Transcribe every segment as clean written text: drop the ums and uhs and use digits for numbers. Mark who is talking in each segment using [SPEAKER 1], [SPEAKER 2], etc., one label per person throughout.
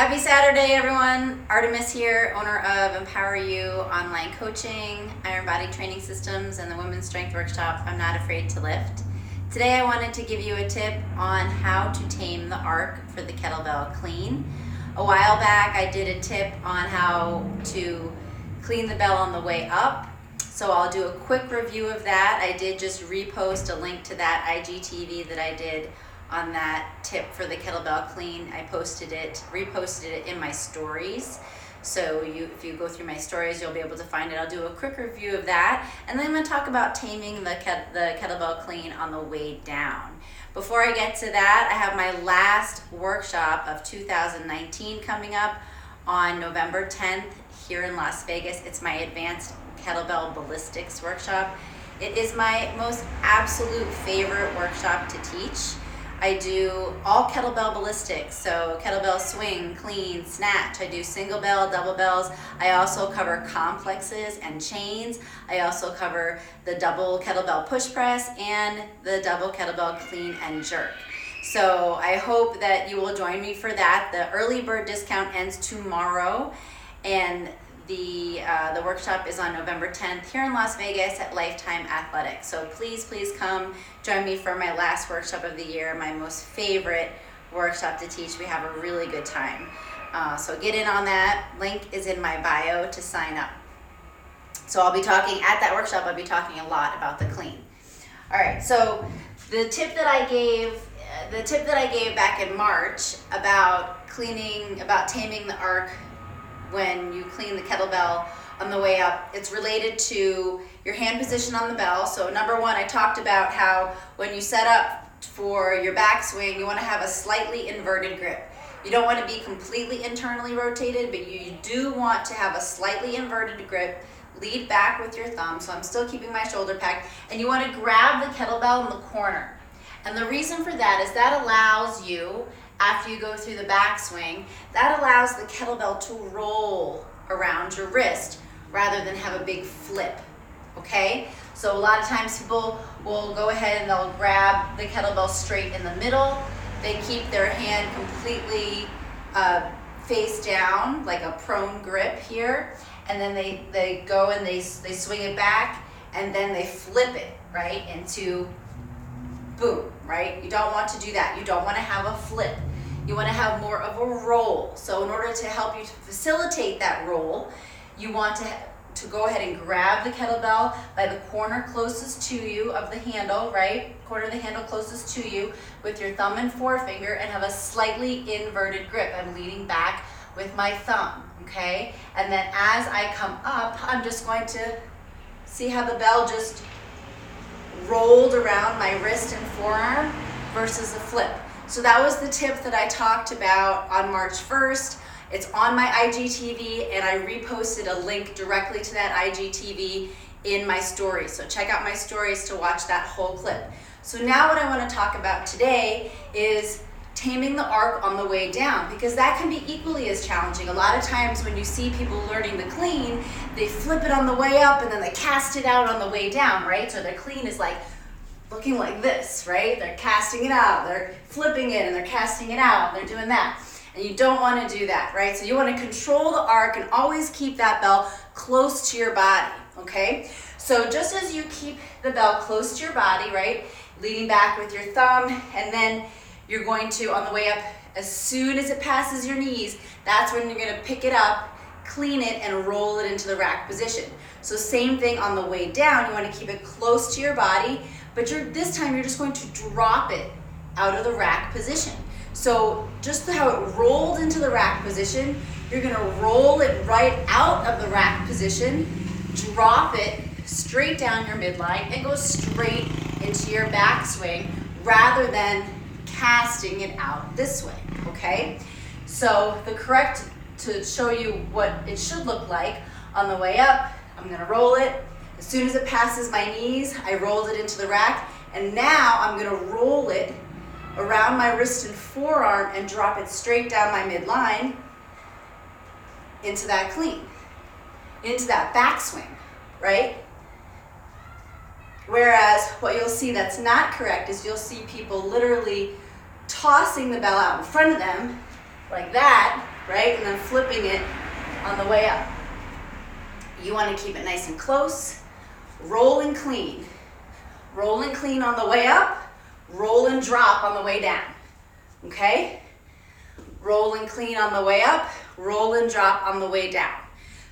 [SPEAKER 1] Happy Saturday, everyone. Artemis here, owner of Empower You Online Coaching, Iron Body Training Systems, and the Women's Strength Workshop, I'm Not Afraid to Lift. Today I wanted to give you a tip on how to tame the arc for the kettlebell clean. A while back I did a tip on how to clean the bell on the way up, so I'll do a quick review of that. I did just repost a link to that IGTV that I did on that tip for the kettlebell clean. I reposted it in my stories. So if you go through my stories, you'll be able to find it. I'll do a quick review of that. And then I'm gonna talk about taming the kettlebell clean on the way down. Before I get to that, I have my last workshop of 2019 coming up on November 10th here in Las Vegas. It's my advanced kettlebell Ballistix workshop. It is my most absolute favorite workshop to teach. I do all kettlebell ballistics, so kettlebell swing, clean, snatch. I do single bell, double bells. I also cover complexes and chains. I also cover the double kettlebell push press and the double kettlebell clean and jerk. So I hope that you will join me for that. The early bird discount ends tomorrow, and the workshop is on November 10th here in Las Vegas at Lifetime Athletics. So please come join me for my last workshop of the year, my most favorite workshop to teach. We have a really good time. So get in on that. Link is in my bio to sign up. So I'll be talking at that workshop, I'll be talking a lot about the clean. All right, so the tip that I gave back in March about taming the arc when you clean the kettlebell on the way up, it's related to your hand position on the bell. So number one, I talked about how when you set up for your backswing, you want to have a slightly inverted grip. You don't want to be completely internally rotated, but you do want to have a slightly inverted grip. Lead back with your thumb, so I'm still keeping my shoulder packed, and you want to grab the kettlebell in the corner. And the reason for that is that allows you, after you go through the backswing, that allows the kettlebell to roll around your wrist rather than have a big flip, okay? So a lot of times people will go ahead and they'll grab the kettlebell straight in the middle. They keep their hand completely face down, like a prone grip here, and then they go and they swing it back, and then they flip it, right, into boom, right? You don't want to do that. You don't want to have a flip. You want to have more of a roll. So in order to help you to facilitate that roll, you want to go ahead and grab the kettlebell by the corner closest to you of the handle, right? Corner of the handle closest to you with your thumb and forefinger, and have a slightly inverted grip. I'm leaning back with my thumb, okay? And then as I come up, I'm just going to see how the bell just rolled around my wrist and forearm versus a flip. So that was the tip that I talked about on March 1st. It's on my IGTV, and I reposted a link directly to that IGTV in my stories. So check out my stories to watch that whole clip. So now what I want to talk about today is taming the arc on the way down, because that can be equally as challenging. A lot of times when you see people learning the clean, they flip it on the way up and then they cast it out on the way down, right? So their clean is like looking like this, right? They're casting it out, they're flipping it, and they're casting it out, they're doing that. And you don't want to do that, right? So you want to control the arc and always keep that bell close to your body, okay? So just as you keep the bell close to your body, right, leaning back with your thumb, and then you're going to, on the way up, as soon as it passes your knees, that's when you're going to pick it up, clean it, and roll it into the rack position. So same thing on the way down. You want to keep it close to your body, but this time you're just going to drop it out of the rack position. So just how it rolled into the rack position, you're going to roll it right out of the rack position, drop it straight down your midline, and go straight into your backswing rather than casting it out this way, okay? So to show you what it should look like on the way up, I'm gonna roll it. As soon as it passes my knees, I rolled it into the rack, and now I'm gonna roll it around my wrist and forearm and drop it straight down my midline into that clean, into that backswing, right? Whereas what you'll see that's not correct is you'll see people literally tossing the bell out in front of them like that, right? And then flipping it on the way up. You want to keep it nice and close. Roll and clean. Roll and clean on the way up. Roll and drop on the way down. Okay? Roll and clean on the way up. Roll and drop on the way down.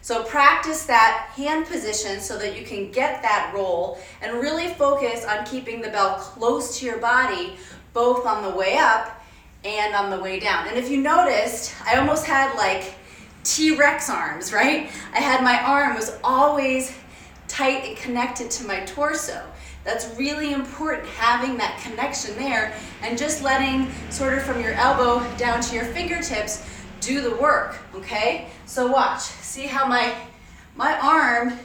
[SPEAKER 1] So practice that hand position so that you can get that roll and really focus on keeping the bell close to your body, both on the way up and on the way down. And if you noticed, I almost had like T-Rex arms, right? I had my arm was always tight and connected to my torso. That's really important, having that connection there and just letting sort of from your elbow down to your fingertips do the work, okay? So watch, see how my arm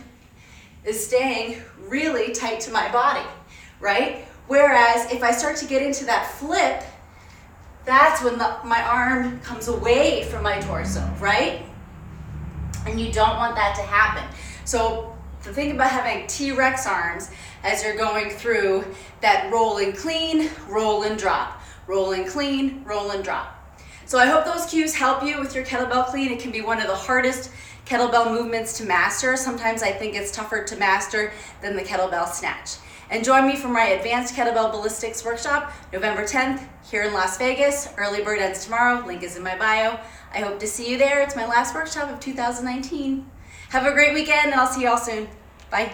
[SPEAKER 1] is staying really tight to my body, right? Whereas if I start to get into that flip, that's when my arm comes away from my torso, right? And you don't want that to happen. So the thing about having T-Rex arms as you're going through that roll and clean, roll and drop, roll and clean, roll and drop. So I hope those cues help you with your kettlebell clean. It can be one of the hardest kettlebell movements to master. Sometimes I think it's tougher to master than the kettlebell snatch. And join me for my Advanced Kettlebell Ballistix workshop, November 10th, here in Las Vegas. Early bird ends tomorrow. Link is in my bio. I hope to see you there. It's my last workshop of 2019. Have a great weekend, and I'll see you all soon. Bye.